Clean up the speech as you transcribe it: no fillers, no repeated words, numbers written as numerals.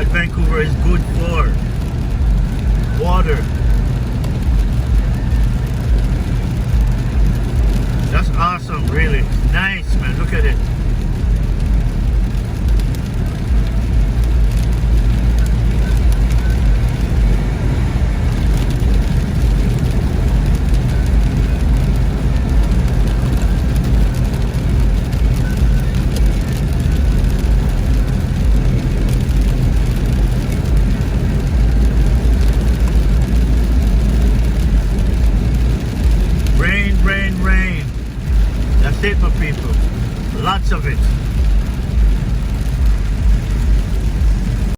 what Vancouver is good for. Water. That's awesome, really. Nice, man. Look at it. Rain, rain, rain. That's it, my people. Lots of it.